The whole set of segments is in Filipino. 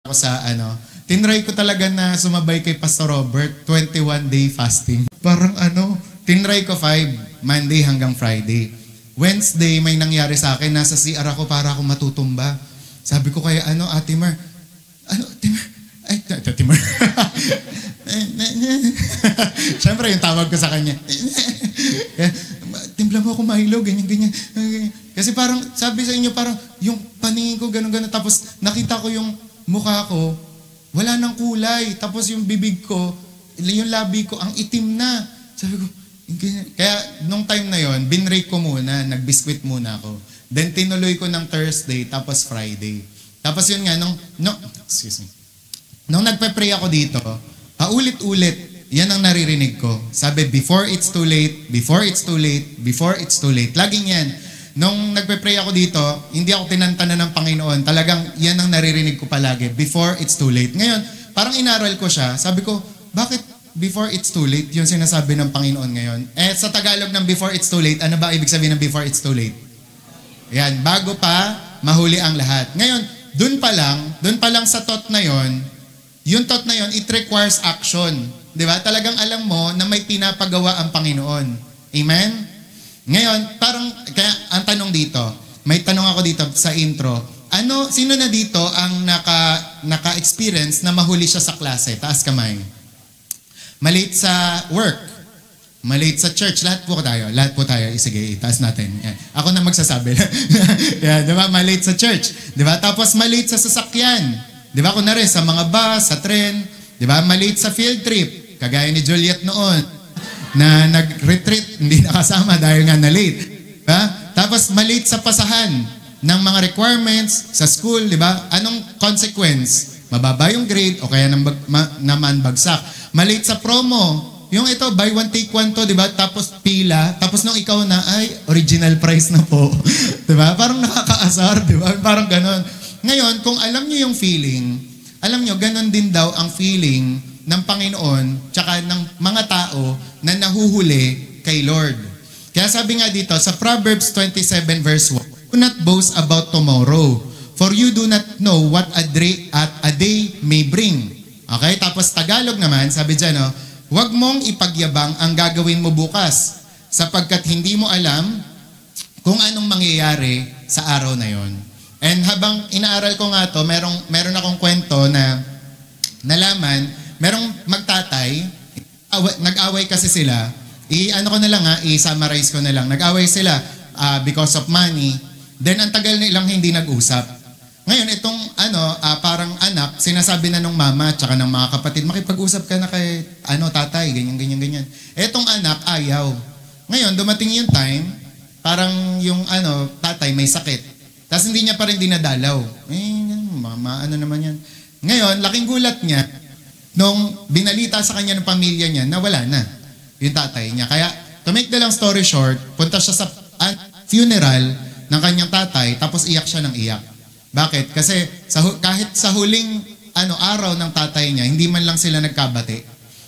ako sa tinry ko talaga na sumabay kay Pastor Robert, 21-day fasting. Parang tinry ko 5, Monday hanggang Friday. Wednesday, may nangyari sa akin, nasa CR ako para ako matutumba. Sabi ko kaya Ate Mar, Ate Mar. Siyempre yung tawag ko sa kanya. Timpla mo ako Milo, ganyan. Kasi parang, sabi sa inyo, parang yung paningin ko, gano'n. Tapos nakita ko yung mukha ko, wala nang kulay. Tapos yung bibig ko, yung labi ko, ang itim na. Sabi ko, kaya nung time na yon, binrake ko muna, nagbiskwit muna ako. Then tinuloy ko ng Thursday, tapos Friday. Tapos yun nga, nung nagpe-pray ako dito, paulit-ulit, yan ang naririnig ko. Sabi, before it's too late, before it's too late, before it's too late. Laging yan. Nung nagpe-pray ako dito, hindi ako tinantanan ng Panginoon. Talagang yan ang naririnig ko palagi, before it's too late. Ngayon, parang inaral ko siya. Sabi ko, bakit before it's too late, yung sinasabi ng Panginoon ngayon? Sa Tagalog ng before it's too late, ano ba ibig sabihin ng before it's too late? Yan, bago pa mahuli ang lahat. Ngayon, dun pa lang sa thought na yon, yung thought na yon, it requires action. Di ba? Talagang alam mo na may pinapagawa ang Panginoon. Amen? Ngayon, parang, kaya ang tanong dito, may tanong ako dito sa intro, sino na dito ang naka-experience na mahuli siya sa klase? Taas kamay. Malate sa work, malate sa church, lahat po tayo. Sige, itaas natin. Yan. Ako na magsasabi. Yan, di ba? Malate sa church. Di ba? Tapos malate sa sasakyan. Di ba? Kunwari, sa mga bus, sa tren. Di ba? Malate sa field trip. Kagaya ni Juliet noon, na nag-retreat, hindi nakasama dahil nga na-late. Diba? Tapos malate sa pasahan ng mga requirements sa school, di ba? Anong consequence? Mababa yung grade o kaya naman bagsak. Malate sa promo. Yung ito, buy one, take one to, di ba? Tapos pila. Tapos nung ikaw na, original price na po. Di ba? Parang nakakaasar, di ba? Parang ganon. Ngayon, kung alam niyo yung feeling, alam niyo, ganon din daw ang feeling ng Panginoon tsaka ng mga tao na nahuhuli kay Lord. Kaya sabi nga dito, sa Proverbs 27 verse 1, do not boast about tomorrow, for you do not know what a day may bring. Okay? Tapos Tagalog naman, sabi dyan, huwag mong ipagyabang ang gagawin mo bukas, sapagkat hindi mo alam kung anong mangyayari sa araw na yon. And habang inaaral ko nga to, meron akong kwento na nalaman, merong magtatay, nag-away kasi sila, i-summarize ko na lang, nag-away sila because of money, then ang tagal nilang hindi nag-usap. Ngayon, itong parang anak, sinasabi na nung mama tsaka ng mga kapatid, makipag-usap ka na kay tatay, ganyan. Etong anak, ayaw. Ngayon, dumating yung time, parang yung tatay may sakit. Tapos hindi niya pa rin dinadalaw. Mama, naman yan. Ngayon, laking gulat niya, nung binalita sa kanya ng pamilya niya na wala na yung tatay niya. Kaya, to make the long story short, punta siya sa funeral ng kanyang tatay, tapos iyak siya ng iyak. Bakit? Kasi kahit sa huling araw ng tatay niya, hindi man lang sila nagkabati.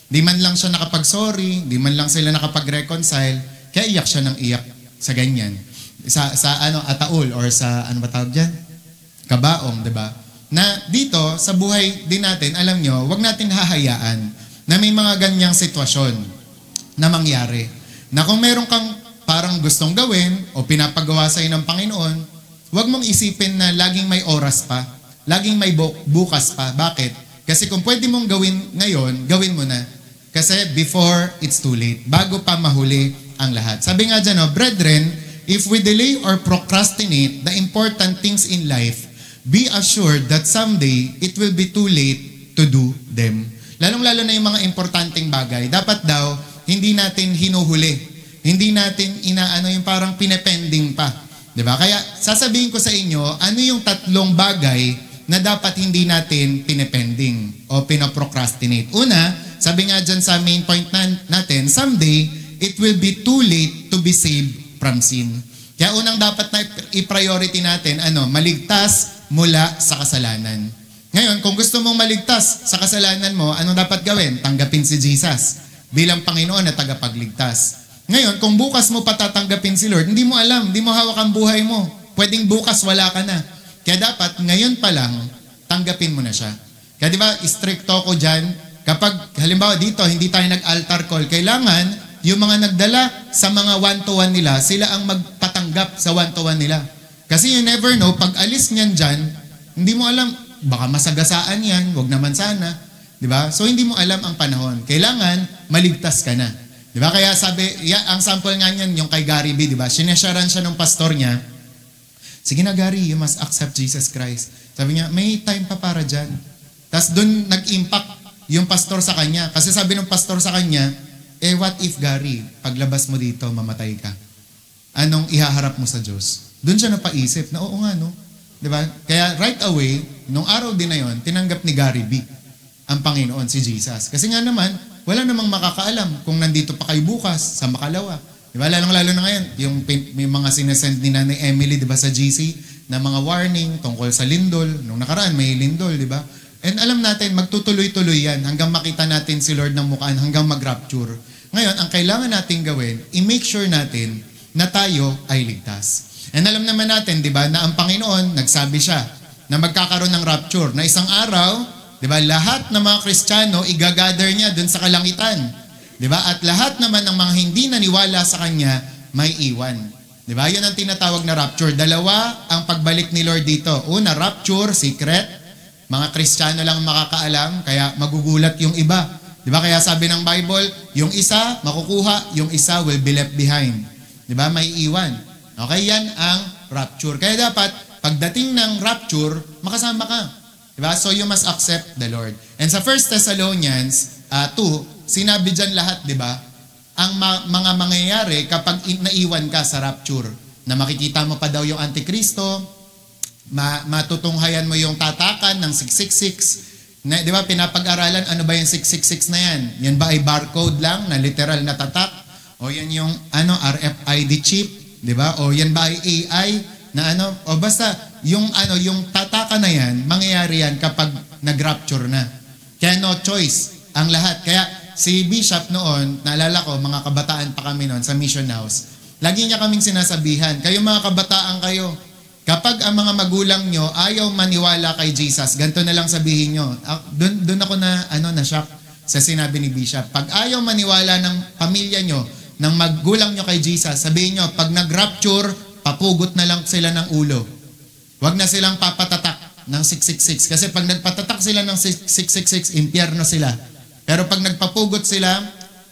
Hindi man lang siya nakapag-sorry, hindi man lang sila nakapag-reconcile, kaya iyak siya ng iyak sa ganyan. Sa ataul or sa ba tawag dyan? Kabaong, di ba? Na dito, sa buhay din natin, alam nyo, wag natin hahayaan na may mga ganyang sitwasyon na mangyari. Na kung meron kang parang gustong gawin o pinapagawa sa'yo ng Panginoon, wag mong isipin na laging may oras pa, laging may bukas pa. Bakit? Kasi kung pwede mong gawin ngayon, gawin mo na. Kasi before it's too late, bago pa mahuli ang lahat. Sabi nga dyan, brethren, if we delay or procrastinate the important things in life, be assured that someday it will be too late to do them. Lalong-lalo na yung mga importanteng bagay. Dapat daw, hindi natin hinuhuli. Hindi natin yung parang pinepending pa. Diba? Kaya sasabihin ko sa inyo, ano yung 3 bagay na dapat hindi natin pinepending o pinaprocrastinate. Una, sabi nga dyan sa main point natin, someday, it will be too late to be saved from sin. Kaya unang dapat na i-priority natin, maligtas mula sa kasalanan. Ngayon, kung gusto mong maligtas sa kasalanan mo, anong dapat gawin? Tanggapin si Jesus bilang Panginoon na tagapagligtas. Ngayon, kung bukas mo patatanggapin si Lord, hindi mo alam, hindi mo hawak ang buhay mo. Pwedeng bukas wala ka na. Kaya dapat, ngayon pa lang, tanggapin mo na siya. Kaya di ba, stricto ko dyan, kapag halimbawa dito, hindi tayo nag-altar call, kailangan yung mga nagdala sa mga one-to-one nila, sila ang magpatanggap sa one-to-one nila. Kasi you never know, pag alis niyan dyan, hindi mo alam, baka masagasaan yan, wag naman sana. Di ba? So hindi mo alam ang panahon. Kailangan, maligtas ka na. Di ba? Kaya sabi, ang sample nga niyan, yung kay Gary B, di ba? Sinasyaran siya ng pastor niya, sige na Gary, you must accept Jesus Christ. Sabi niya, may time pa para dyan. Tapos doon nag-impact yung pastor sa kanya. Kasi sabi ng pastor sa kanya, what if Gary, paglabas mo dito, mamatay ka? Anong ihaharap mo sa Diyos? Doon siya napaisip na, oo nga, no? Diba? Kaya right away, nung araw din na yon, tinanggap ni Gary B ang Panginoon, si Jesus. Kasi nga naman, wala namang makakaalam kung nandito pa kayo bukas sa Makalawa. Diba? Lalong-lalo na ngayon, may mga sinesend ni Nanay Emily, diba, sa GC, na mga warning tungkol sa lindol. Nung nakaraan, may lindol, diba? And alam natin, magtutuloy-tuloy yan hanggang makita natin si Lord ng mukhaan, hanggang mag-rapture. Ngayon, ang kailangan natin gawin, i-make sure natin na tayo ay ligtas. And alam naman natin, di ba, na ang Panginoon, nagsabi siya na magkakaroon ng rapture, na isang araw, di ba, lahat ng mga Kristiyano, igagather niya dun sa kalangitan. Di ba? At lahat naman ng mga hindi naniwala sa Kanya, may iwan. Di ba? Yun ang tinatawag na rapture. Dalawa ang pagbalik ni Lord dito. Una, rapture, secret. Mga Kristiyano lang makakaalam, kaya magugulat yung iba. Di ba? Kaya sabi ng Bible, yung isa makukuha, yung isa will be left behind. Di ba? May iwan. Okay, yan ang rapture. Kaya dapat, pagdating ng rapture, makasama ka. Diba? So you must accept the Lord. And sa 1 Thessalonians 2, sinabi dyan lahat, diba? Ang mga mangyayari kapag naiwan ka sa rapture. Na makikita mo pa daw yung Antikristo, matutunghayan mo yung tatakan ng 666. Di ba, pinapag-aralan, ano ba yung 666 na yan? Yan ba ay barcode lang na literal na tatak? O yan yung RFID chip? Di ba? O yan ba ay AI na o basta yung tataka na yan, mangyayari yan kapag nag-rapture na. Kaya no choice ang lahat. Kaya si Bishop noon, naalala ko, mga kabataan pa kami noon sa Mission House, lagi niya kaming sinasabihan, kayo mga kabataan kayo, kapag ang mga magulang nyo ayaw maniwala kay Jesus, ganito na lang sabihin nyo. Doon ako na shock sa sinabi ni Bishop. Pag ayaw maniwala ng pamilya nyo, ng magulang nyo kay Jesus, sabihin nyo, pag nag-rapture, papugot na lang sila ng ulo. Huwag na silang papatatak ng 666. Kasi pag nagpatatak sila ng 666, impyerno sila. Pero pag nagpapugot sila,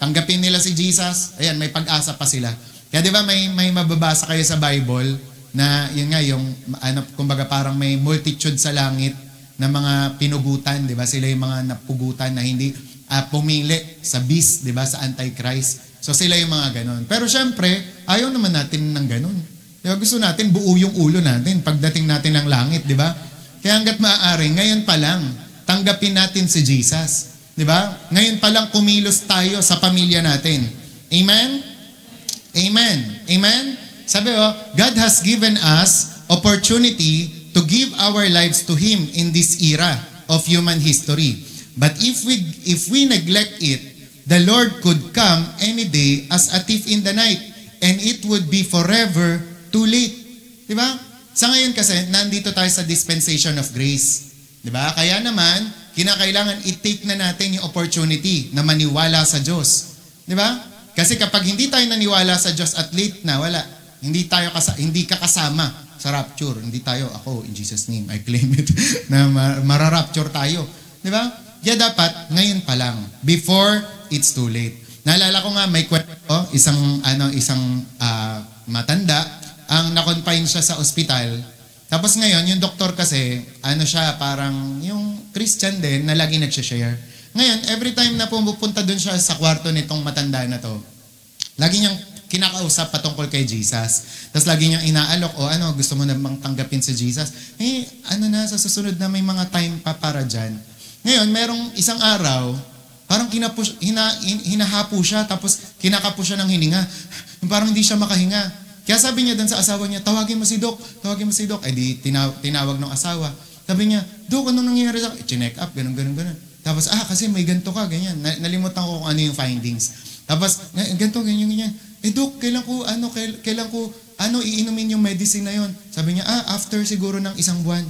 tanggapin nila si Jesus, ayan, may pag-asa pa sila. Kaya di ba may mababasa kayo sa Bible na yun nga, yung kumbaga parang may multitude sa langit na mga pinugutan, di ba? Sila yung mga napugutan na hindi pumili sa beast, di ba? Sa Antichrist. So sila yung mga ganon. Pero syempre, ayaw naman natin ng ganon. Diba? Gusto natin buo yung ulo natin pagdating natin ng langit, di ba? Kaya hanggat maaari, ngayon pa lang, tanggapin natin si Jesus. Di ba? Ngayon pa lang kumilos tayo sa pamilya natin. Amen? Amen. Amen? Sabi God has given us opportunity to give our lives to Him in this era of human history. But if we neglect it, the Lord could come any day as a thief in the night, and it would be forever too late. Diba? Sa ngayon kasi, nandito tayo sa dispensation of grace. Diba? Kaya naman, kinakailangan i-take na natin yung opportunity na maniwala sa Diyos. Diba? Kasi kapag hindi tayo naniwala sa Diyos at late na, wala. Hindi ka kasama sa rapture. Hindi tayo, ako, in Jesus' name, I claim it, na mararapture tayo. Diba? Kaya dapat, ngayon pa lang, before it's too late. Naalala ko nga, may kwento, isang matanda, ang na-confine siya sa ospital. Tapos ngayon, yung doktor kasi, siya, parang yung Christian din, na lagi nagsishare. Ngayon, every time na pumupunta dun siya sa kwarto nitong matanda na to, lagi niyang kinakausap patungkol kay Jesus. Tapos lagi niyang inaalok, gusto mo namang tanggapin si Jesus? Sa susunod na may mga time pa para dyan. Ngayon, merong isang araw, parang hinahapo siya, tapos kinakapo siya ng hininga. Parang hindi siya makahinga. Kaya sabi niya dun sa asawa niya, tawagin mo si Doc. Eh di tinawag ng asawa. Sabi niya, Doc, anong nangyayari sa akin? Chinek up, ganun. Tapos, kasi may ganito ka, ganyan. Nalimutan ko kung ano yung findings. Tapos, ganito, ganyan. Doc, kailan ko iinumin yung medicine na yon? Sabi niya, after siguro ng 1 buwan.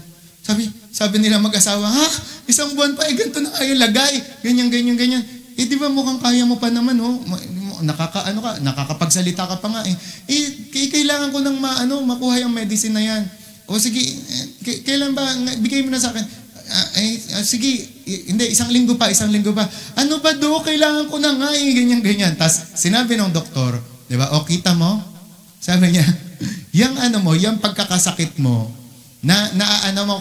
Sabi nila mag-asawa, ha? Isang buwan pa, ganito na kayo lagay. Ganyan. Di ba mukhang kaya mo pa naman, oh? Nakakapagsalita ka pa nga, eh. Kailangan ko nang makuha yung medicine na yan. O sige, kailan ba? Bigay mo na sa akin. Sige, hindi, isang linggo pa. Ano ba do? Kailangan ko na nga, eh. Ganyan. Tapos, sinabi ng doktor, di ba, o kita mo? Sabi niya, yung pagkakasakit mo,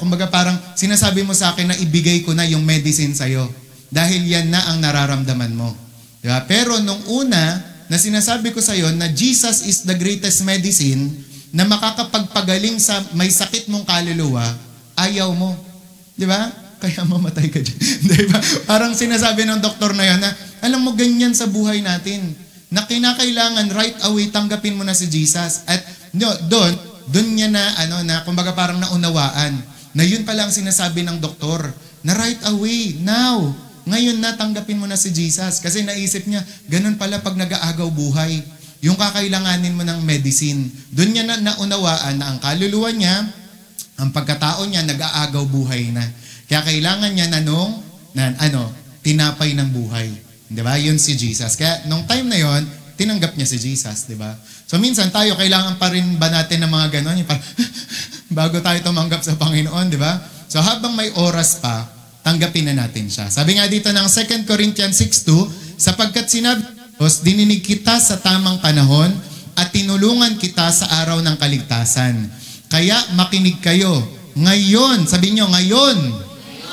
kumbaga parang sinasabi mo sa akin na ibigay ko na yung medicine sa'yo. Dahil yan na ang nararamdaman mo. Diba? Pero nung una, na sinasabi ko sa'yo na Jesus is the greatest medicine na makakapagpagaling sa may sakit mong kaluluwa, ayaw mo. Diba? Kaya mamatay ka dyan. Diba? Parang sinasabi ng doktor na yan na, alam mo, ganyan sa buhay natin. Na kinakailangan right away tanggapin mo na si Jesus. At doon niya na kumbaga parang naunawaan na yun pala ang sinasabi ng doktor na right away, now, ngayon na tanggapin mo na si Jesus. Kasi naisip niya, ganun pala pag nag-aagaw buhay. Yung kakailanganin mo ng medicine. Doon niya na naunawaan na ang kaluluwa niya, ang pagkatao niya, nag-aagaw buhay na. Kaya kailangan niya tinapay ng buhay. Diba? Yun si Jesus. Kaya nung time na yon, tinanggap niya si Jesus. Diba? So minsan tayo, kailangan pa rin ba natin ng mga ganon? Yung parang, bago tayo tumanggap sa Panginoon. Diba? So habang may oras pa, tanggapin na natin siya. Sabi nga dito ng 2 Corinthians 6:2, sapagkat sinabi, dininig kita sa tamang panahon at tinulungan kita sa araw ng kaligtasan. Kaya makinig kayo. Ngayon, sabi nyo, ngayon.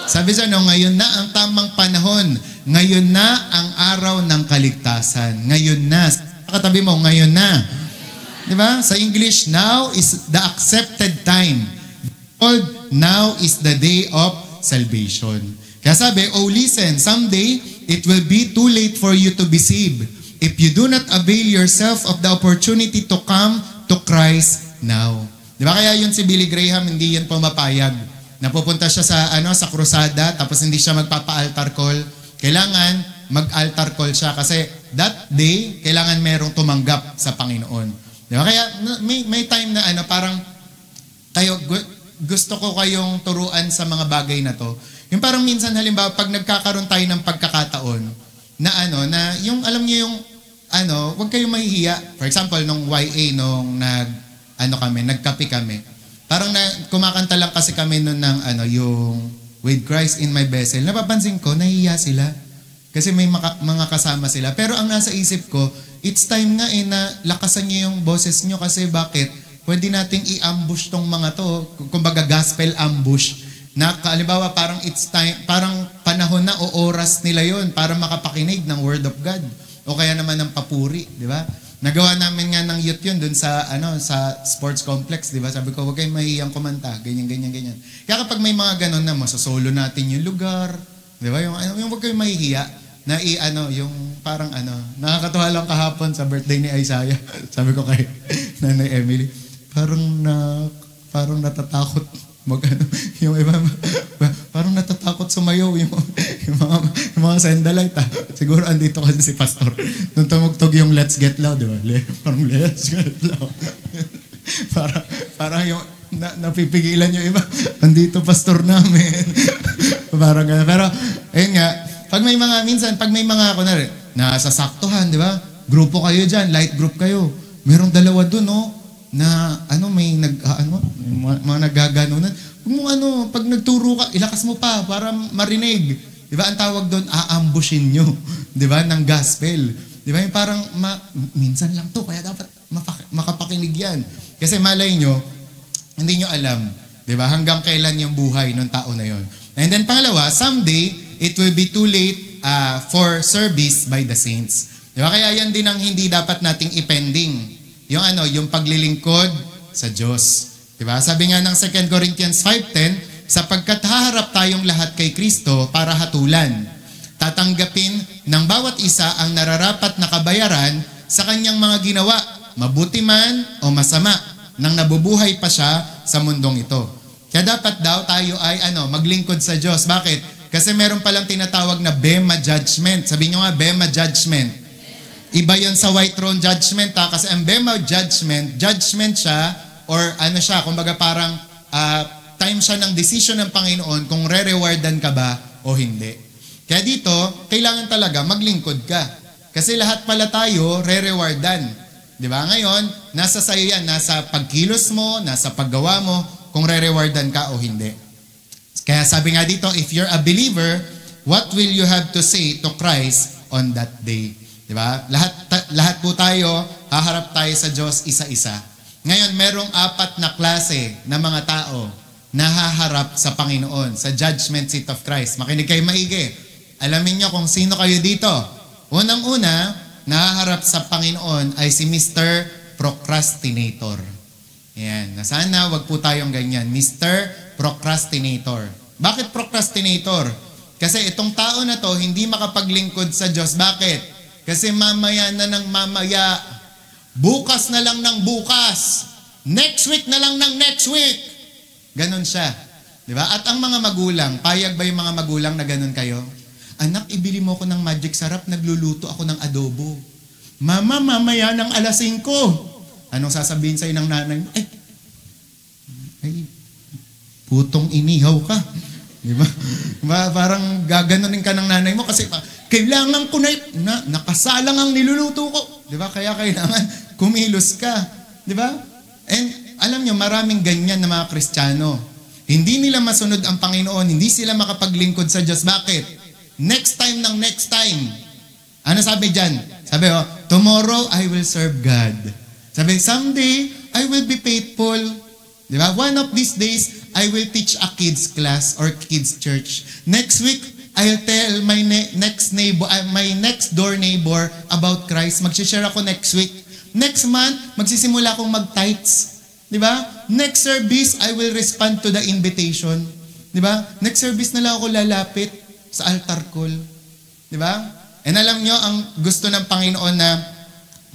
Sabi siya, ngayon na ang tamang panahon. Ngayon na ang araw ng kaligtasan. Ngayon na. Katabi mo, ngayon na. Diba? Sa English, now is the accepted time. Behold, now is the day of salvation. Kaya sabi, listen, someday, it will be too late for you to be saved if you do not avail yourself of the opportunity to come to Christ now. Diba kaya yun si Billy Graham, hindi yun pumapayag. Napupunta siya sa krusada, tapos hindi siya magpapa-altar call. Kailangan mag-altar call siya kasi that day, kailangan merong tumanggap sa Panginoon. Diba? Kaya may time na parang gusto ko kayong turuan sa mga bagay na to. Yung parang minsan halimbawa pag nagkakaroon tayo ng pagkakataon na yung alam niyo yung wag kayong mahihiya. For example, nung YA nung nagkape kami. Parang kumakanta lang kasi kami noon ng yung With Christ in My Vessel. Napapansin ko, nahihiya sila. Kasi may mga kasama sila. Pero ang nasa isip ko, it's time nga na lakasan niyo yung boses niyo kasi bakit? Pwede nating i-ambush tong mga to. Kumbaga gospel ambush. Na halimbawa parang it's time, parang panahon na o oras nila yon para makapakinig ng Word of God. O kaya naman ng papuri, di ba? Nagawa namin nga ng youth yun dun sa sports complex, di ba? Sabi ko, huwag kayong mahihiyang kumanta, ganyan. Kaya kapag may mga ganon na, masasolo natin yung lugar, di ba? Yung huwag kayong mahihiya na yung parang nakakatuwa lang kahapon sa birthday ni Isaiah. Sabi ko kay Nanay Emily, parang natatakot yung iba, parang natatakot sumayaw yung mga Sandalite. Siguro andito kasi si Pastor. Nung tumugtog yung Let's Get Loud, di ba? Parang Let's Get Loud. parang yung napipigilan yung iba. Andito Pastor namin. Parang gano'n. Pero, ayun nga, pag may mga kunwari, nasasaktuhan, di ba? Grupo kayo dyan, light group kayo. Merong dalawa dun, na may mga naggaganunan. Pag nagturo ka, ilakas mo pa para marinig. Di ba? Ang tawag doon, aambushin nyo. Di ba? Ng gospel. Di ba? Yung parang, minsan lang to, kaya dapat makapakinig yan. Kasi malay nyo, hindi nyo alam. Di ba? Hanggang kailan yung buhay ng tao na yon. And then pangalawa, someday, it will be too late for service by the saints. Di ba? Kaya yan din ang hindi dapat nating ipending. Yung paglilingkod sa Diyos. Diba? Sabi nga ng 2 Corinthians 5:10, sapagkat haharap tayong lahat kay Kristo para hatulan. Tatanggapin ng bawat isa ang nararapat na kabayaran sa kanyang mga ginawa, mabuti man o masama, nang nabubuhay pa siya sa mundong ito. Kaya dapat daw tayo ay maglingkod sa Diyos. Bakit? Kasi meron palang tinatawag na Bema Judgment. Sabi nyo nga, Bema Judgment. Iba yon sa white throne judgment kasi ang Bema judgment siya or kumbaga parang time siya ng desisyon ng Panginoon kung re-rewardan ka ba o hindi. Kaya dito, kailangan talaga maglingkod ka. Kasi lahat pala tayo re-rewardan. Di ba? Ngayon, nasa sayo yan, nasa pagkilos mo, nasa paggawa mo, kung re-rewardan ka o hindi. Kaya sabi nga dito, if you're a believer, what will you have to say to Christ on that day? Di ba? Lahat po tayo, haharap tayo sa Diyos isa-isa. Ngayon, merong 4 na klase na mga tao na haharap sa Panginoon, sa judgment seat of Christ. Makinig kayo maigi. Alamin nyo kung sino kayo dito. Unang-una, nahaharap sa Panginoon ay si Mr. Procrastinator. Yan. Sana wag po tayong ganyan. Mr. Procrastinator. Bakit procrastinator? Kasi itong tao na to, hindi makapaglingkod sa Diyos. Bakit? Kasi mamaya na ng mamaya. Bukas na lang ng bukas. Next week na lang ng next week. Ganon siya. Diba? At ang mga magulang, payag ba yung mga magulang na ganon kayo? Anak, ibili mo ko ng magic sarap, nagluluto ako ng adobo. Mama, mamaya ng alas 5. Anong sasabihin sa'yo ng nanay mo? Ay, putong inihaw ka. Diba? Parang gaganunin ka ng nanay mo kasi kailangan ko na nakasalang ang niluluto ko. Diba? Kaya kailangan kumilos ka. Diba? And alam nyo, maraming ganyan na mga Kristiyano. Hindi nila masunod ang Panginoon, hindi sila makapaglingkod sa Diyos. Bakit? Next time ng next time. Ano sabi dyan? Sabi, tomorrow I will serve God. Sabi, someday I will be faithful. Diba? One of these days, I will teach a kids class or kids church. Next week, I'll tell my next neighbor, my next door neighbor about Christ. Mag-share ako next week. Next month, magsisimula akong mag-tithes. Diba? Next service, I will respond to the invitation. Diba? Next service na lang ako lalapit sa altar call. Diba? And alam nyo, ang gusto ng Panginoon na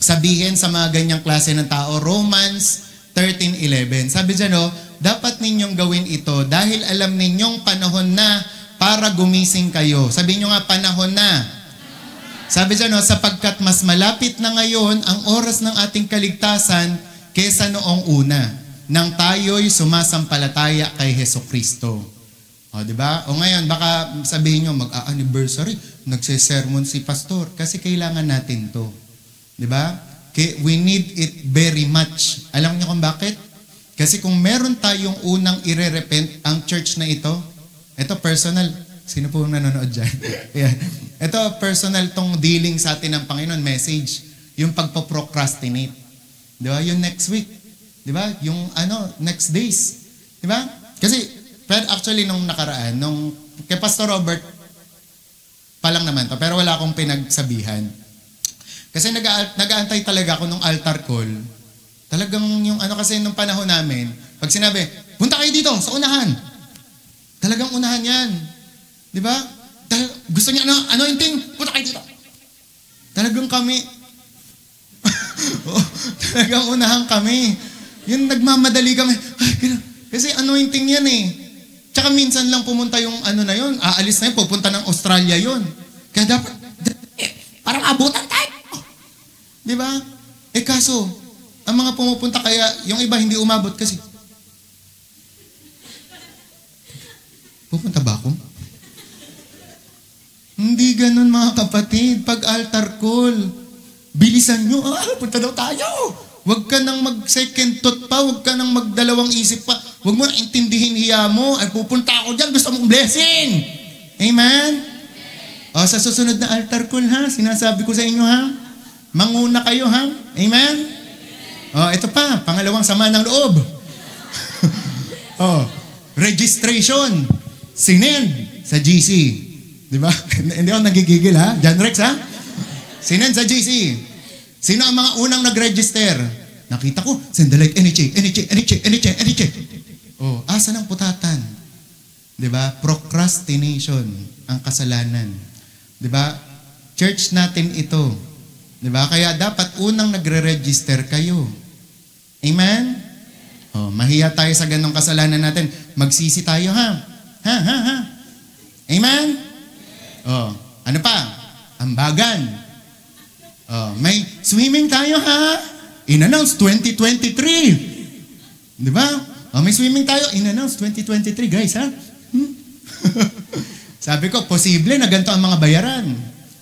sabihin sa mga ganyang klase ng tao, Romans 13:11. Sabi dyan, dapat ninyong gawin ito dahil alam ninyong panahon na para gumising kayo. Sabi nyo nga, panahon na. Sabi dyan, sapagkat mas malapit na ngayon ang oras ng ating kaligtasan kesa noong una, nang tayo'y sumasampalataya kay Hesukristo. O, diba? O ngayon, baka sabihin nyo, mag-anniversary, nagsisermon si pastor, kasi kailangan natin to. Diba? We need it very much. Alam niyo kung bakit? Kasi kung meron tayong unang ire-repent ang church na ito personal. Sino po nanonood dyan? Yan. Ito personal tong dealing sa atin ng Panginoon, message. Yung pagpo-procrastinate. Diba? Yung next week. Diba? Yung next days. Diba? Kasi, pero actually nung nakaraan, kay Pastor Robert, pa lang naman to, pero wala akong pinagsabihan. Kasi nag-aantay talaga ako nung altar call. Talagang yung kasi nung panahon namin, pag sinabi, punta kayo dito, sa unahan. Talagang unahan yan. Di ba? Gusto niya, anointing, punta kayo dito. Talagang kami, talagang unahan kami. Yung nagmamadali kami, kasi anointing yan eh. Tsaka minsan lang pumunta yung na yun, aalis na yun, pupunta ng Australia yun. Kaya dapat, parang abutan tayo. Di ba? Kaso, ang mga pumupunta kaya, yung iba hindi umabot kasi. Pupunta ba ako? Hindi ganun mga kapatid. Pag altar call, bilisan nyo, punta daw tayo. Huwag ka nang mag-second thought pa, huwag ka nang magdalawang isip pa. Huwag mo na intindihin hiya mo. Ay, pupunta ako dyan, gusto mong blessing. Amen? O, sa susunod na altar call ha, sinasabi ko sa inyo ha, manguna kayo ha? Amen? O, ito pa, pangalawang sama ng loob. Registration. Sinend sa GC. Di ba? Hindi ako nagigigil ha? John Rex ha? Sinend sa GC. Sino ang mga unang nag-register? Nakita ko, send like any check. Oh, asa ng putatan? 'Di ba? Procrastination ang kasalanan. 'Di ba? Church natin ito. 'Di ba? Kaya dapat unang nagre-register kayo. Amen? Oh, mahiya tayo sa ganong kasalanan natin. Magsisi tayo ha. Ha. Amen? Oh, ano pa? Ambagan. Oh, may swimming tayo ha. In-announce 2023. Di ba? May swimming tayo. In-announce 2023, guys, ha? Sabi ko, posible na ganito ang mga bayaran.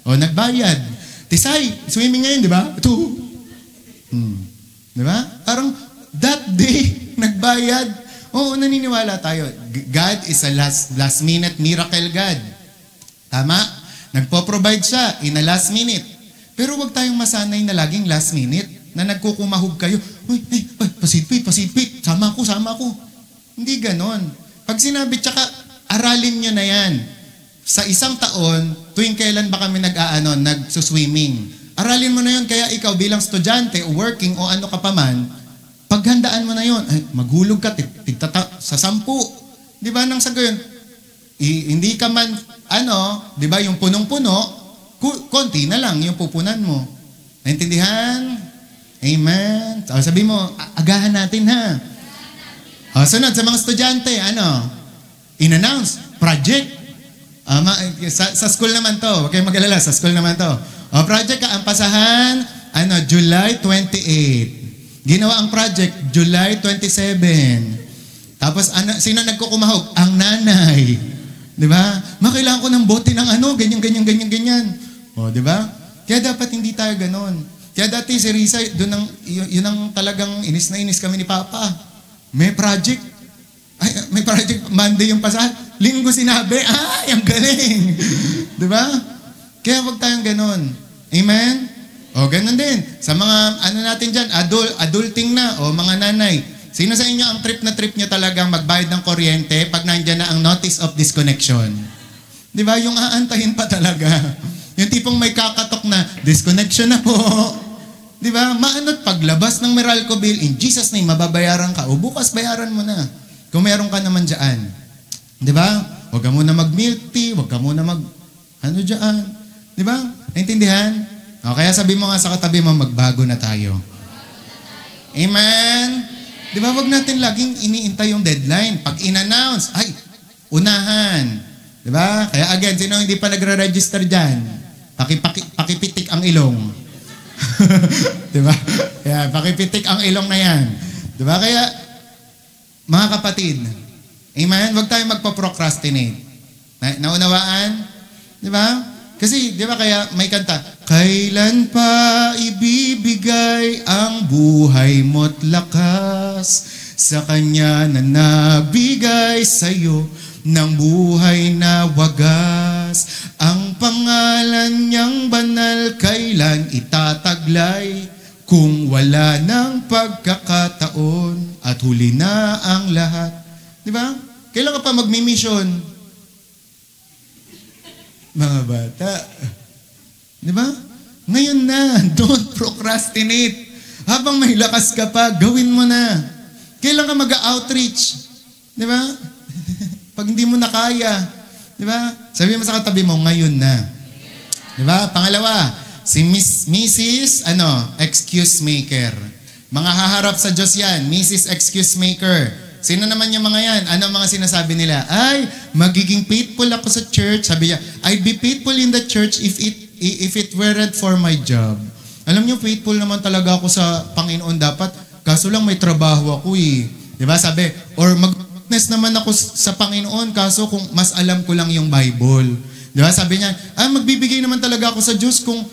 Nagbayad. Tisay, swimming ngayon, di ba? Ito. Di ba? Parang that day, nagbayad. Naniniwala tayo. God is a last minute miracle God. Tama? Nagpo-provide siya in a last minute. Pero wag tayong masanay na laging last minute na nagkukumahog kayo. Pasipit. Sama ko. Hindi ganon. Pag sinabi, tsaka aralin nyo na yan. Sa isang taon, tuwing kailan ba kami nagsuswimming? Aralin mo na yun, kaya ikaw bilang estudyante o working o ano ka pa man, paghandaan mo na yun, maghulog ka, sa 10. Di ba, nang sa gayon, hindi ka man, di ba, yung punong-puno, konti na lang yung pupunan mo. Naintindihan? Amen. Sabi mo, agahan natin ha. Sunod sa mga estudyante, in-announce, project. Sa school naman to, huwag kayong mag-alala, sa school naman to. Project ka, ang pasahan, July 28. Ginawa ang project, July 27. Tapos, sino nagkukumahog? Ang nanay. Di ba? Kailangan ko ng bote ng ganyan. Di ba? Kaya dapat hindi tayo ganon. Kaya dati si Risa, yun ang talagang inis na inis kami ni Papa. May project. May project, Monday yung pasahan. Linggo sinabi, ang galing. Di ba? Kaya wag tayong ganon. Amen? Ganon din. Sa mga, natin dyan, adulting na, mga nanay. Sino sa inyo ang trip nyo talagang magbayad ng kuryente pag nandyan na ang notice of disconnection? Di ba? Yung aantahin pa talaga. Yung tipong may kakatok na, disconnection na po. Di ba? Maanot paglabas ng Meralco bill, in Jesus name, mababayaran ka. O bukas bayaran mo na. Kung meron ka naman dyan. Di ba? Huwag ka muna mag-milk tea, huwag ka muna dyan. Di ba? Naintindihan? Kaya sabi mo nga sa katabi mo, magbago na tayo. Amen? Di ba? Huwag natin laging iniintay yung deadline. Pag in-announce, unahan. Di ba? Kaya again, sino hindi pa nagre-register dyan? Pakipitik ang ilong. Di ba? Kaya pakipitik ang ilong na yan. Di ba? Kaya, mga kapatid, amen? Huwag tayo magpa-procrastinate. Naunawaan? Di ba? Kasi, di ba kaya may kanta, kailan pa ibibigay ang buhay mo't lakas sa Kanya na nabigay sa'yo ng buhay na wagas. Ang pangalan niyang banal kailan itataglay kung wala ng pagkakataon at huli na ang lahat. Di ba? Kailan ka pa magmi-mission? Mga bata. Di ba? Ngayon na, don't procrastinate. Habang may lakas ka pa, gawin mo na. Kailan ka mag-outreach? Di ba? Pag hindi mo na kaya. Di ba? Sabi mo sa katabi mo, ngayon na. Di ba? Pangalawa, si Mrs. excuse maker. Mga haharap sa Diyos yan, Mrs. excuse maker. Sino naman yung mga yan? Ano mga sinasabi nila? Magiging faithful ako sa church. Sabi niya, I'd be faithful in the church if it weren't for my job. Alam niyo, faithful naman talaga ako sa Panginoon dapat. Kaso lang may trabaho ako eh. Diba? Sabi, or mag-witness naman ako sa Panginoon kaso kung mas alam ko lang yung Bible. Diba? Sabi niya, magbibigay naman talaga ako sa Diyos kung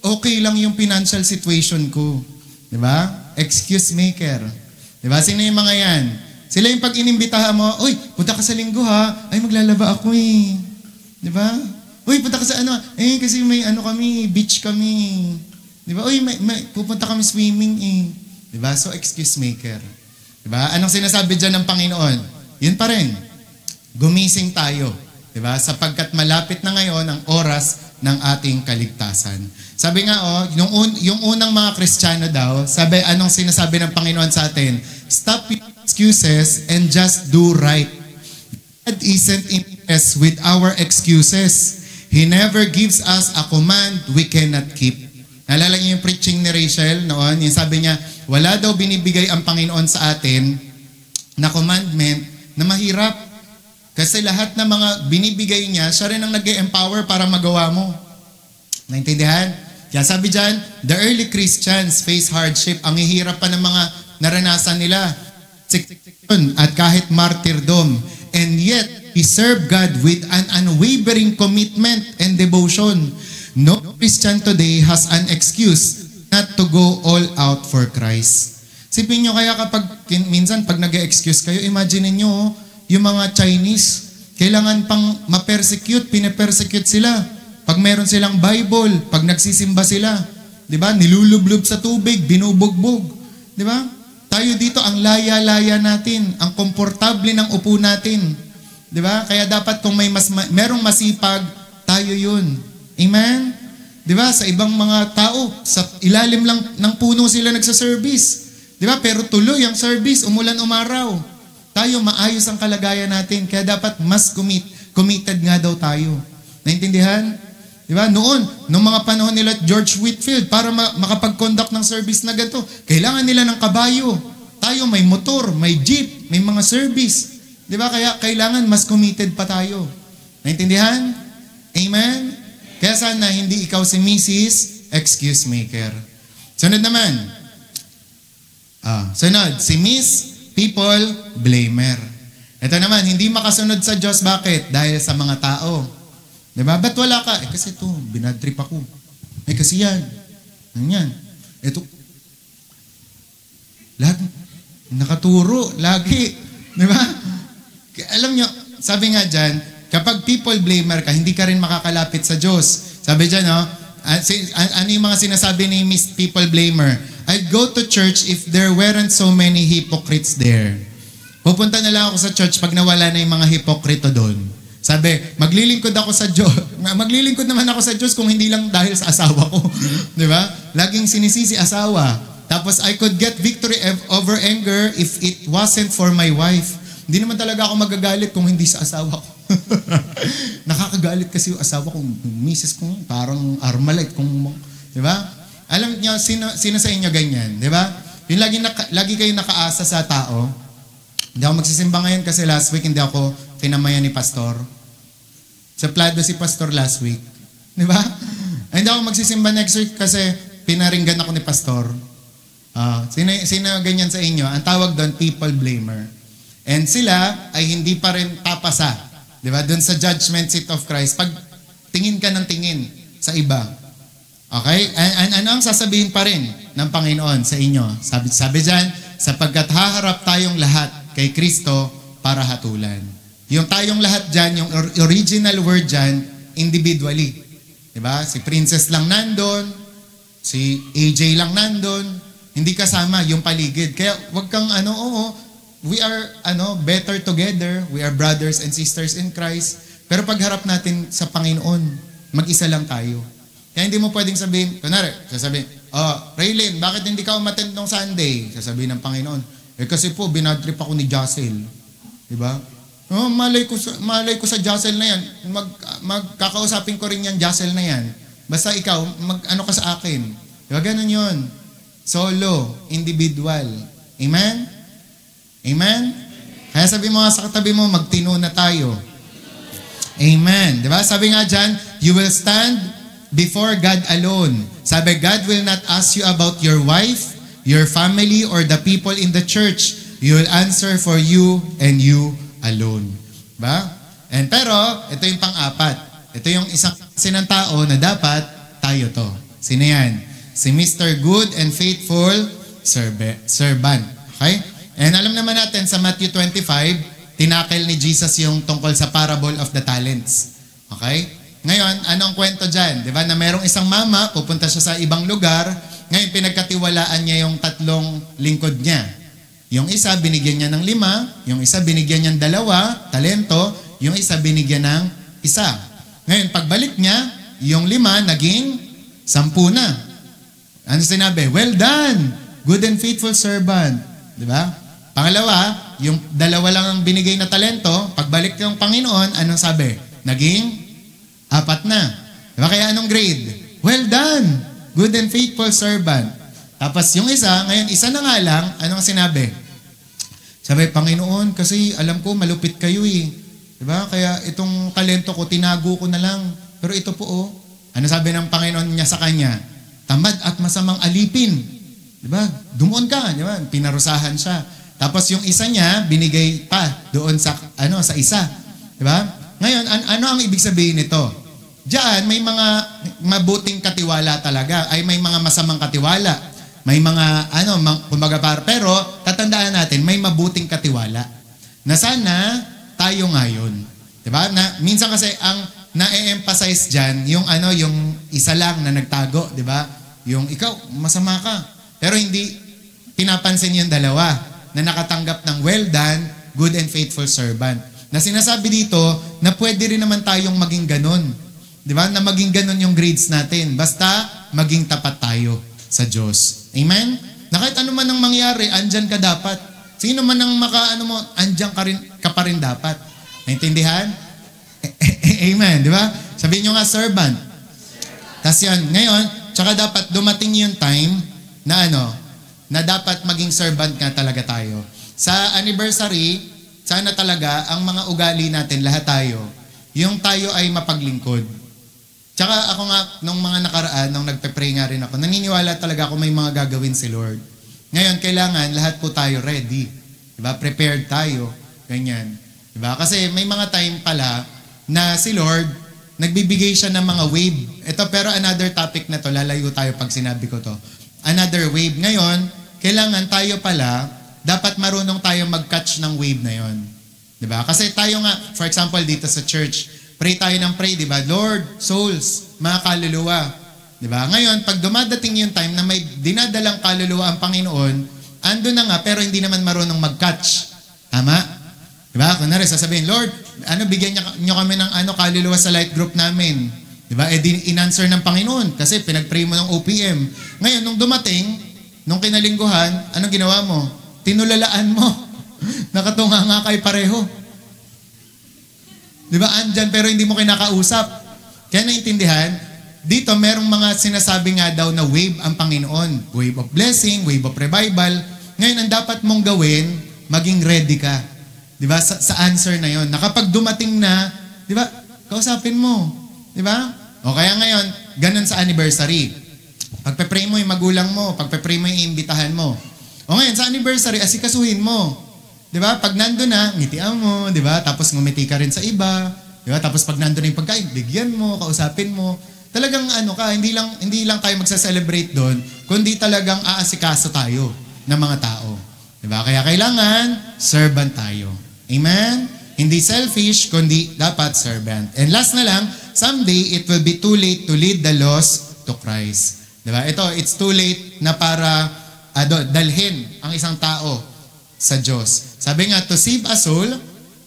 okay lang yung financial situation ko. Diba? Excuse maker. Diba? Sino yung mga yan? Sila yung pag inimbitahan mo, uy, punta ka sa linggo ha. Ay, maglalaba ako eh. Di ba? Uy, punta ka sa kasi may kami, beach kami. Di ba? Uy, pupunta kami swimming eh. Di ba? So, excuse maker. Di ba? Anong sinasabi dyan ng Panginoon? Yun pa rin. Gumising tayo. Di ba? Sapagkat malapit na ngayon ang oras ng ating kaligtasan. Sabi nga, yung unang mga Kristiyano daw, sabi, anong sinasabi ng Panginoon sa atin? Stop excuses and just do right. God isn't impressed with our excuses. He never gives us a command we cannot keep. Naalala niyo yung preaching ni Rachel noon? Yung sabi niya, wala daw binibigay ang Panginoon sa atin na commandment na mahirap. Kasi lahat ng mga binibigay niya, siya rin ang nag-empower para magawa mo. Naintindihan? Kaya sabi dyan, the early Christians face hardship. Ang hihirap pa ng mga naranasan nila. at kahit martyrdom. And yet, he served God with an unwavering commitment and devotion. No Christian today has an excuse not to go all out for Christ. Sipin nyo kaya kapag, minsan pag nag-excuse kayo, imagine nyo, yung mga Chinese, kailangan pang ma-persecute, pine-persecute sila. Pag meron silang Bible, pag nagsisimba sila, di ba? Nilulublob sa tubig, binubugbog. Di ba? Tayo dito, ang laya-laya natin, ang komportable ng upo natin. Di ba? Kaya dapat kung merong masipag, tayo yun. Amen? Di ba? Sa ibang mga tao, sa ilalim lang ng puno sila nagsa-service. Di ba? Pero tuloy ang service, umulan umaraw. Tayo, maayos ang kalagayan natin. Kaya dapat mas committed nga daw tayo. Naintindihan? Di ba? Noong mga panahon nila George Whitefield, para makapag-conduct ng service na ganito, kailangan nila ng kabayo. Tayo, may motor, may jeep, may mga service. Di ba? Kaya kailangan mas committed pa tayo. Naintindihan? Amen? Kaya sana hindi ikaw si Mrs. Excuse Maker. Sunod naman. Sunod, si Miss People Blamer. Ito naman, hindi makasunod sa Diyos. Bakit? Dahil sa mga tao. Diba? Ba't wala ka? Kasi ito, binadtrip ako. Kasi yan. Yan. Ito. Lagi. Nakaturo. Lagi. Diba? Alam nyo, sabi nga dyan, kapag people blamer ka, hindi ka rin makakalapit sa Diyos. Sabi dyan, no? Ano yung mga sinasabi ni Miss People Blamer? I'd go to church if there weren't so many hypocrites there. Pupunta na lang ako sa church pag nawala na yung mga hipokrito doon. Sabi, maglilingkod ako sa Diyos. Maglilingkod naman ako sa Diyos kung hindi lang dahil sa asawa ko. Di ba? Laging sinisisi asawa. Tapos, I could get victory over anger if it wasn't for my wife. Hindi naman talaga ako magagalit kung hindi sa asawa ko. Nakakagalit kasi yung asawa ko, misis ko, parang Armalite. Di ba? Alam niyo, sino sa inyo ganyan? Di ba? Yung lagi kayo nakaasa sa tao. Hindi ako magsisimba ngayon kasi last week hindi ako tinamayan ni Pastor. Suplado si Pastor last week. Di ba? Hindi ako magsisimba next week kasi pinaringgan ako ni Pastor. Sino ganyan sa inyo? Ang tawag doon, people blamer. And sila ay hindi pa rin papasa. Di ba? Doon sa judgment seat of Christ. Pag tingin ka ng tingin sa iba. Okay? Ano ang sasabihin pa rin ng Panginoon sa inyo? Sabi dyan, sapagkat haharap tayong lahat kay Kristo para hatulan. Yung tayong lahat dyan, yung original word dyan, individually. Diba? Si Princess lang nandun, si AJ lang nandun, hindi kasama yung paligid. Kaya wag kang we are better together, we are brothers and sisters in Christ. Pero pagharap natin sa Panginoon, mag-isa lang tayo. Kaya hindi mo pwedeng sabihin, kunwari, sasabihin, Raylin, bakit hindi ka umattend nung Sunday? Sasabihin ng Panginoon, kasi po, binadtrip ako ni Jacel. Diba? Malay ko sa Jacel na yan. Magkakausapin ko rin yan, Jacel na yan. Basta ikaw, ano ka sa akin. Diba? Ganun yun. Solo, individual. Amen? Amen? Kaya sabi mo nga sa katabi mo, magtino na tayo. Amen. Diba? Sabi nga dyan, you will stand before God alone. Sabi, God will not ask you about your wife, your family, or the people in the church. You will answer for you and you alone. Ba? Pero, ito yung pang-apat. Ito yung isang kasi ng tao na dapat tayo to. Sino yan? Si Mr. Good and Faithful Servant. Okay? And alam naman natin sa Matthew 25, tinakil ni Jesus yung tungkol sa parable of the talents. Okay? Ngayon, anong kwento dyan? Di ba? Na merong isang mama, pupunta siya sa ibang lugar, ngayon pinagkatiwalaan niya yung 3 lingkod niya. Yung isa, binigyan niya ng 5, yung isa, binigyan niya ng 2 talento, yung isa, binigyan ng 1. Ngayon, pagbalik niya, yung 5, naging 10 na. Ano sinabi? Well done, good and faithful servant. Di ba? Pangalawa, yung 2 lang ang binigay na talento, pagbalik ng Panginoon, anong sabi? Naging 4 na. Diba? Kaya anong grade? Well done, good and faithful servant. Tapos yung isa, ngayon isa na nga lang, anong sinabi? Sabi, Panginoon, kasi alam ko malupit kayo eh. Diba? Kaya itong talento ko, tinago ko na lang. Pero ito po ano sabi ng Panginoon niya sa kanya? Tamad at masamang alipin. Diba? Dumuon ka. Diba? Pinarusahan siya. Tapos yung isa niya, binigay pa doon sa, sa isa. Di ba? Ngayon, ano ang ibig sabihin nito? Diyan, may mga mabuting katiwala talaga. Ay may mga masamang katiwala. May mga, pero tatandaan natin, may mabuting katiwala. Na sana tayo ngayon. Di ba? Na, minsan kasi ang na-emphasize dyan, yung isa lang na nagtago. Di ba? Yung ikaw, masama ka. Pero hindi pinapansin yung dalawa na nakatanggap ng well done, good and faithful servant. Na sinasabi dito na pwede rin naman tayong maging ganun. Di ba? Na maging ganun yung grades natin. Basta maging tapat tayo sa Diyos. Amen? Na kahit ano man ang mangyari, andyan ka dapat. Sino man ang andyan ka pa rin dapat. Naintindihan? Amen. Di ba? Sabihin nyo nga, servant. Tapos yan. Ngayon, tsaka dapat dumating yung time na na dapat maging servant nga talaga tayo. Sa anniversary, sana talaga ang mga ugali natin, lahat tayo, yung tayo ay mapaglingkod. Tsaka ako nga, nung mga nakaraan, nung nagpe-pray nga rin ako, naniniwala talaga ako may mga gagawin si Lord. Ngayon, kailangan lahat po tayo ready. Diba? Prepared tayo. Ganyan. Diba? Kasi may mga time pala na si Lord, nagbibigay siya ng mga wave. Ito, pero another topic na to, lalayo tayo pag sinabi ko to. Another wave. Ngayon, kailangan tayo pala, dapat marunong tayo mag-catch ng wave na yon. Diba? Kasi tayo nga, for example, dito sa church, pray tayo ng pray, diba? Lord, souls, mga kaluluwa. Diba? Ngayon, pag dumadating yung time na may dinadalang kaluluwa ang Panginoon, ando na nga, pero hindi naman marunong mag-catch. Tama? Diba? Kunwari, sasabihin, Lord, bigyan niyo kami ng kaluluwa sa light group namin. Diba? In-answer ng Panginoon kasi pinag-pray mo ng OPM. Ngayon, nung dumating, nung kinalingguhan, anong ginawa mo? Tinulalaan mo. Nakatunga nga kayo pareho. Diba? Andyan pero hindi mo kinakausap. Kaya naintindihan, dito merong mga sinasabi nga daw na wave ang Panginoon. Wave of blessing, wave of revival. Ngayon, ang dapat mong gawin, maging ready ka. Diba? Sa answer na yon. Na kapag dumating na, diba? Kausapin mo. Diba? O kaya ngayon, ganun sa anniversary. Pagpe-pray mo yung magulang mo, pagpe-pray mo yung iimbitahan mo. O ngayon, sa anniversary, asikasuhin mo. Diba? Pag nandun na, ngitian mo, diba? Tapos ngumiti ka rin sa iba. Diba? Tapos pag nandun na yung pagkain, bigyan mo, kausapin mo. Talagang hindi lang tayo magsa-celebrate doon, kundi talagang aasikaso tayo ng mga tao. Diba? Kaya kailangan, servant tayo. Amen? Hindi selfish, kundi dapat servant. And last na lang, someday it will be too late to lead the lost to Christ. Diba? It's too late na para dalhin ang isang tao sa Diyos. Sabi nga, to save a soul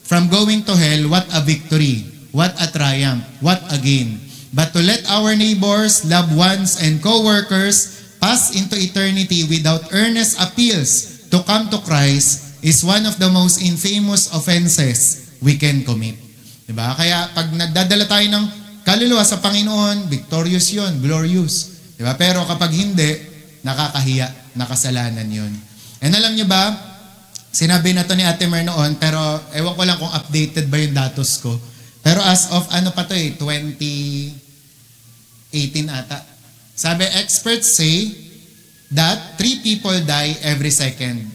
from going to hell, what a victory, what a triumph, what a gain. But to let our neighbors, loved ones, and co-workers pass into eternity without earnest appeals to come to Christ is one of the most infamous offenses we can commit. Diba? Kaya pag nagdadala tayo ng kaluluwa sa Panginoon, victorious yun, glorious. Diba? Pero kapag hindi, nakakahiya, nakasalanan yun. And alam nyo ba, sinabi na to ni Ate Mer noon, pero ewan ko lang kung updated ba yung datos ko. Pero as of 2018 ata. Sabi, experts say that 3 people die every second.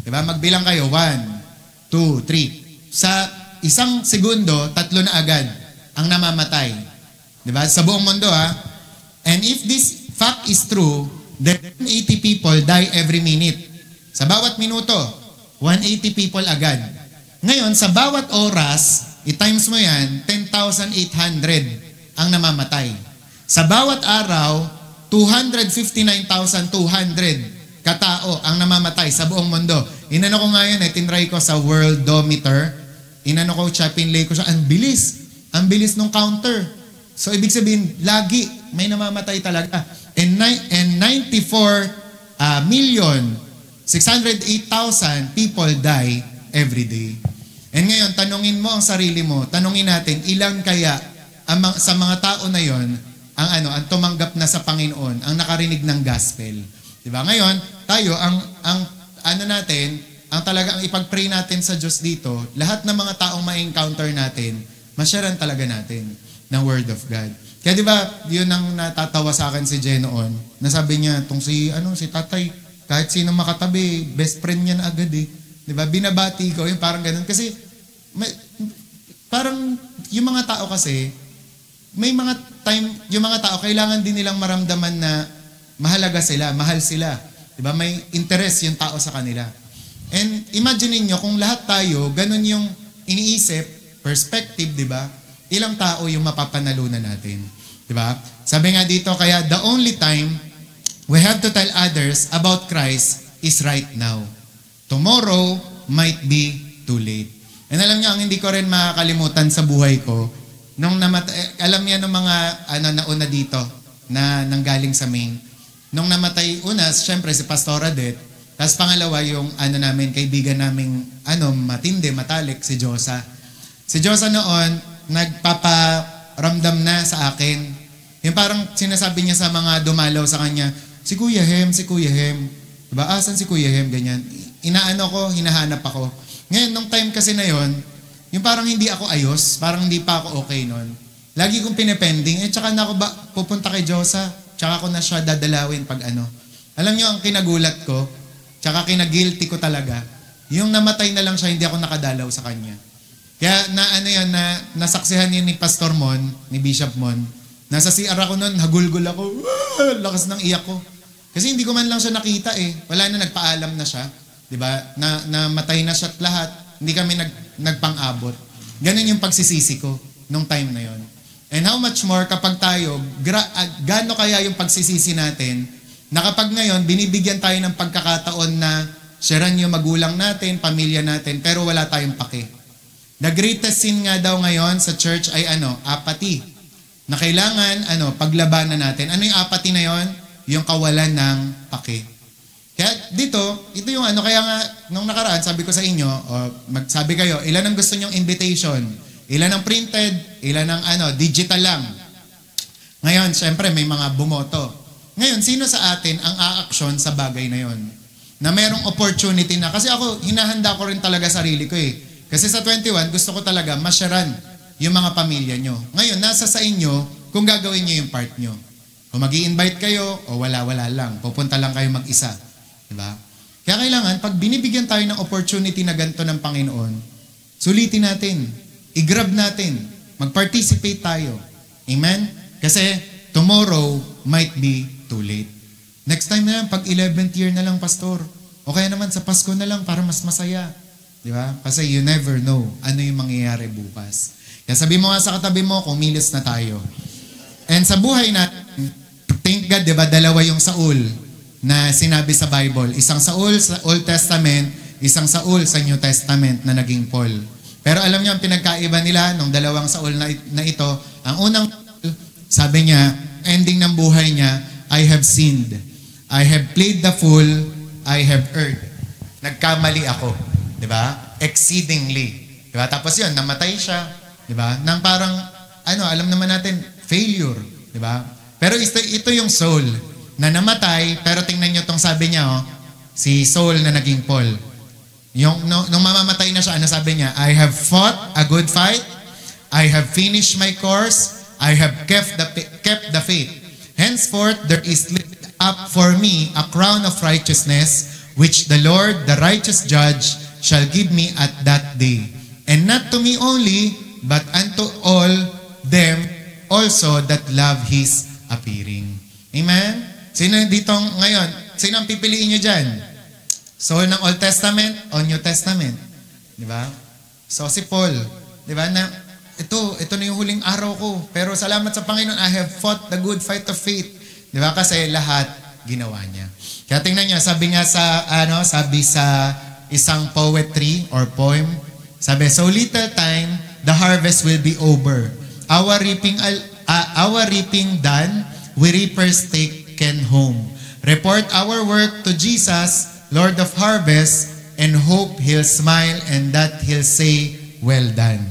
Diba? Magbilang kayo, 1, 2, 3. Sa isang segundo, 3 na agad ang namamatay. Diba? Sa buong mundo, ha? And if this fact is true, then 180 people die every minute. Sa bawat minuto, 180 people agad. Ngayon, sa bawat oras, i-times mo yan, 10,800 ang namamatay. Sa bawat araw, 259,200 katao ang namamatay sa buong mundo. Inano ko nga yun, tinry ko sa Worldometer. Inano ko siya, pinlay ko siya. Ang bilis. Ang bilis ng counter. So, ibig sabihin, lagi may namamatay talaga. And 94 million 608,000 people die every day. And ngayon, tanungin mo ang sarili mo, tanungin natin, ilan kaya sa mga tao na yon ang tumanggap na sa Panginoon, ang nakarinig ng gospel. Diba? Ngayon, tayo, ang talagang ipag-pray natin sa Diyos dito, lahat ng mga taong ma-encounter natin, masyaran talaga natin ng Word of God. Kaya diba, yun ang natatawa sa akin si Jen noon, nasabi niya, si tatay, kahit sino makatabi, best friend niya na agad eh. Di ba? Binabati ko, yung parang ganun. Kasi, parang, yung mga tao kasi, may mga time, yung mga tao, kailangan din nilang maramdaman na mahalaga sila, mahal sila. Di ba? May interest yung tao sa kanila. And imagine niyo kung lahat tayo, ganun yung iniisip, perspective, di ba? Ilang tao yung mapapanalunan natin. Di ba? Sabi nga dito, kaya the only time we have to tell others about Christ is right now. Tomorrow might be too late. And alam niyo, ang hindi ko rin makakalimutan sa buhay ko, nung alam niya ng mga nauna dito na nanggaling sa Maine. Nung namatay una, syempre si Pastor Adet. Tapos pangalawa yung namin, kaibigan naming matindi, matalik, si Josa. Si Josa noon, nagpaparamdam na sa akin. Yung parang sinasabi niya sa mga dumalaw sa kanya, si Kuya Hem. Diba? Asan si Kuya Hem? Ganyan. Hinahanap ako. Ngayon, nung time kasi na yon, yung parang hindi ako ayos, parang hindi pa ako okay nun. Lagi kong pinepending, tsaka na ako pupunta kay Josa, tsaka ko na siya dadalawin pag Alam niyo, ang kinagulat ko, tsaka kinagilty ko talaga, yung namatay na lang siya, hindi ako nakadalaw sa kanya. Kaya nasaksihan niya ni Pastor Mon, ni Bishop Mon, nasa CR ako nun, hagulgul ako, lakas ng iyak ko. Kasi hindi ko man lang siya nakita wala na, nagpaalam na siya, diba? Namatay na siya at lahat, hindi kami nagpang-abot. Ganun yung pagsisisi ko nung time na yon. And how much more kapag tayo, gaano kaya yung pagsisisi natin, na kapag ngayon, binibigyan tayo ng pagkakataon na sharean yung magulang natin, pamilya natin, pero wala tayong pake. The greatest sin nga daw ngayon sa church ay apathy. Na kailangan, paglabanan natin. Ano yung apathy na yon? Yung kawalan ng pake. Kaya dito, ito yung kaya nga, nung nakaraan, sabi ko sa inyo, magsabi kayo, ilan ang gusto nyong invitation? Ilan ang printed? Ilan ang digital lang? Ngayon, syempre, may mga bumoto. Ngayon, sino sa atin ang aaksyon sa bagay na yon? Na merong opportunity na. Kasi ako, hinahanda ko rin talaga sarili ko Kasi sa 21, gusto ko talaga masyaran yung mga pamilya nyo. Ngayon, nasa sa inyo kung gagawin nyo yung part nyo. Kung mag-i-invite kayo, o wala-wala lang. Pupunta lang kayo mag-isa. Diba? Kaya kailangan, pag binibigyan tayo ng opportunity na ganito ng Panginoon, sulitin natin, i-grab natin, mag-participate tayo. Amen? Kasi tomorrow might be too late. Next time na lang, pag 11th year na lang, Pastor. O kaya naman sa Pasko na lang para mas masaya. Diba? Kasi you never know ano yung mangyayari bukas. Kaya sabi mo nga sa katabi mo, kumilos na tayo. And sa buhay natin, thank God, diba, dalawa yung Saul na sinabi sa Bible. Isang Saul sa Old Testament, isang Saul sa New Testament na naging Paul. Pero alam niyo ang pinagkaiba nila nung dalawang Saul na ito, ang unang sabi niya, ending ng buhay niya, I have sinned. I have played the fool, I have erred. Nagkamali ako. Diba? Exceedingly. Diba? Tapos yun, namatay siya. Diba? Nang parang, alam naman natin, failure. Diba? Pero ito yung soul na namatay, pero tingnan nyo itong sabi niya, si Saul na naging Paul. Nung mamamatay na siya, sabi niya, I have fought a good fight, I have finished my course, I have kept the faith. Henceforth, there is laid up for me a crown of righteousness, which the Lord, the righteous judge, shall give me at that day. And not to me only, but unto all them also that love His appearing. Amen? Sino dito ngayon? Sino ang pipiliin nyo dyan? Saul ng Old Testament o New Testament? Diba? So si Paul, diba, na ito na yung huling araw ko. Pero salamat sa Panginoon, I have fought the good fight of faith. Diba? Kasi lahat ginawa niya. Kaya tingnan niyo, sabi nga sabi sa isang poetry or poem, sabi, so little time, the harvest will be over. Our reaping done, we reapers taken home. Report our work to Jesus, Lord of harvest, and hope He'll smile and that He'll say, well done.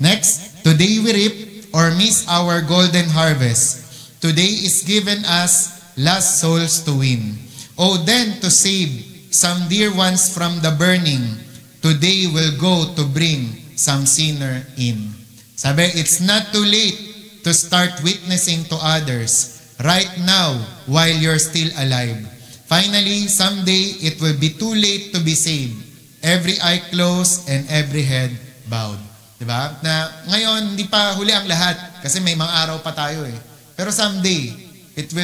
Next, today we reap or miss our golden harvest. Today is given us last souls to win. Oh, then to save some dear ones from the burning, today will go to bring some sinner in. Sabi, it's not too late to start witnessing to others right now while you're still alive. Finally, someday, it will be too late to be saved. every eye closed, and every head bowed. Diba? Na ngayon, hindi pa huli ang lahat kasi may mga araw pa tayo eh. Pero someday, it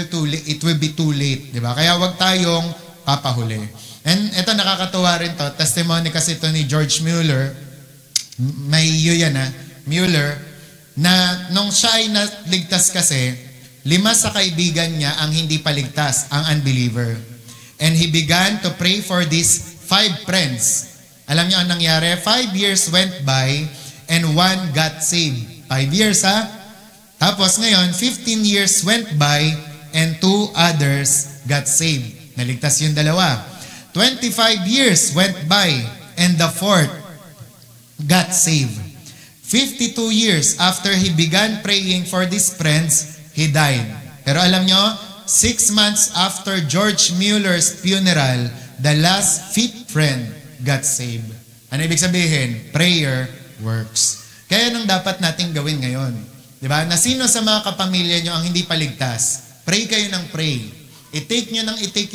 will be too late. Diba? Kaya wag tayong papahuli. And ito nakakatuwa rin to. Testimony kasi ito ni George Mueller. May Mueller, na nung siya ay naligtas kasi, 5 sa kaibigan niya ang hindi paligtas, ang unbeliever. And he began to pray for these 5 friends. Alam niyo ang nangyari? 5 years went by and 1 got saved. 5 years ha? Tapos ngayon, 15 years went by and 2 others got saved. Naligtas yung 2. 25 years went by and the 4th got saved. 52 years after he began praying for these friends, he died. Pero alam nyo, 6 months after George Mueller's funeral, the last 5th friend got saved. Ano ibig sabihin? Prayer works. Kaya nang dapat nating gawin ngayon. Diba? Na sino sa mga kapamilya nyo ang hindi paligtas? Pray kayo ng pray. I-take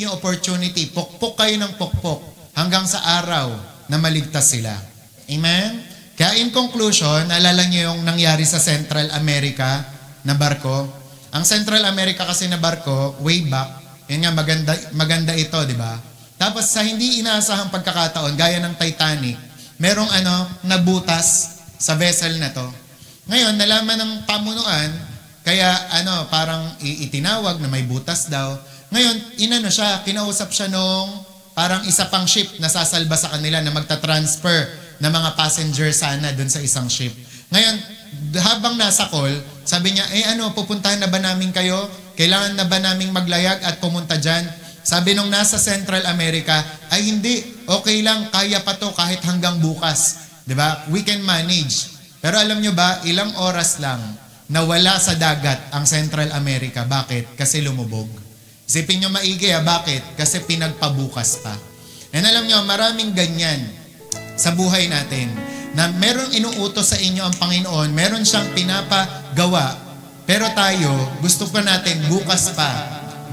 yung opportunity. Pukpok kayo ng pukpok hanggang sa araw na maligtas sila. Amen? Kaya in conclusion, naalala nyo yung nangyari sa Central America na barko? Ang Central America kasi na barko, way back, yun nga, maganda ito, di ba? Tapos sa hindi inaasahang pagkakataon, gaya ng Titanic, merong nabutas sa vessel na to. Ngayon, nalaman ng pamunuan, kaya parang itinawag na may butas daw. Ngayon, kinausap siya nung parang isa pang ship na sasalba sa kanila na magta-transfer na mga passenger sana dun sa isang ship. Ngayon, habang nasa call, sabi niya, pupuntahan na ba namin kayo? Kailangan na ba naming maglayag at pumunta dyan? Sabi nung nasa Central America, ay hindi, okay lang, kaya pa to kahit hanggang bukas. Diba? We can manage. Pero alam nyo ba, ilang oras lang nawala sa dagat ang Central America. Bakit? Kasi lumubog. Isipin nyo maigi, bakit? Kasi pinagpabukas pa. And alam nyo, maraming ganyan sa buhay natin, na meron inuutos sa inyo ang Panginoon, meron siyang pinapagawa, pero tayo, gusto pa natin bukas pa,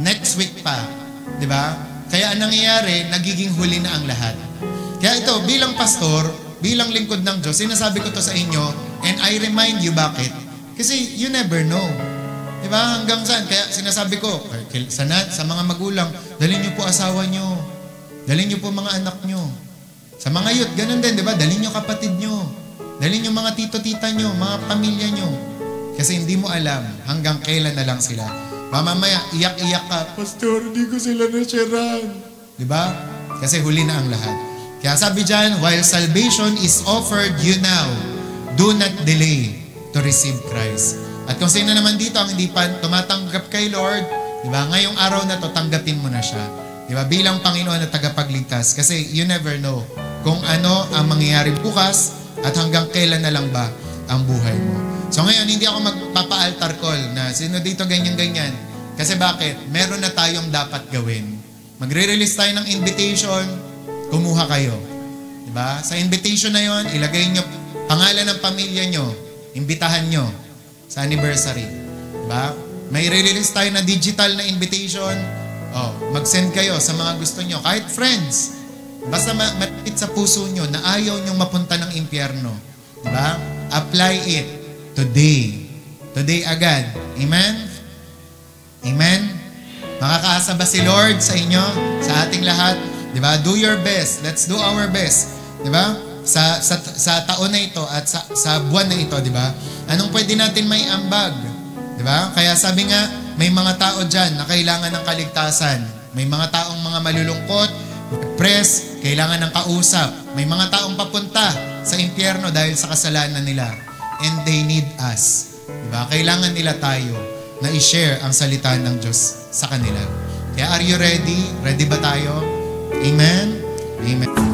next week pa, di ba? Kaya ang nangyayari, nagiging huli na ang lahat. Kaya ito, bilang pastor, bilang lingkod ng Diyos, sinasabi ko to sa inyo, and I remind you bakit? Kasi you never know. Di ba? Hanggang saan? Kaya sinasabi ko, sa mga magulang, dalhin niyo po asawa niyo, dalhin niyo po mga anak niyo. Sa mga youth, ganun din, di ba? Dalhin nyo kapatid nyo. Dalhin nyo mga tito-tita nyo, mga pamilya nyo. Kasi hindi mo alam hanggang kailan na lang sila. Mamaya, iyak-iyak ka, Pastor, di ko sila nasyaran. Di ba? Kasi huli na ang lahat. Kaya sabi dyan, while salvation is offered you now, do not delay to receive Christ. At kung sino naman dito ang hindi pa tumatanggap kay Lord, di ba? Ngayong araw na to, tanggapin mo na siya. Di ba? Bilang Panginoon na tagapagligtas. Kasi you never know kung ano ang mangyayari bukas at hanggang kailan na lang ba ang buhay mo. So ngayon, hindi ako magpapa-altar call na sino dito ganyan-ganyan. Kasi bakit? Meron na tayong dapat gawin. Magre-release tayo ng invitation, kumuha kayo. Diba? Sa invitation na yon, ilagay nyo pangalan ng pamilya nyo, imbitahan nyo sa anniversary. Diba? May re-release tayo na digital na invitation. Mag-send kayo sa mga gusto nyo. Kahit friends. Basta malapit sa puso nyo na ayaw nyong mapunta ng impyerno. Diba? Apply it today. Today agad. Amen? Amen? Makakaasa ba si Lord sa inyo? Sa ating lahat? Diba? Do your best. Let's do our best. Diba? Sa taon na ito at sa buwan na ito, diba? Anong pwede natin may ambag? Diba? Kaya sabi nga, may mga tao dyan na kailangan ng kaligtasan. May mga taong mga malulungkot, depressed, kailangan ng kausap. May mga taong papunta sa impyerno dahil sa kasalanan nila. And they need us. Diba? Kailangan nila tayo na i-share ang salita ng Diyos sa kanila. Kaya are you ready? Ready ba tayo? Amen? Amen.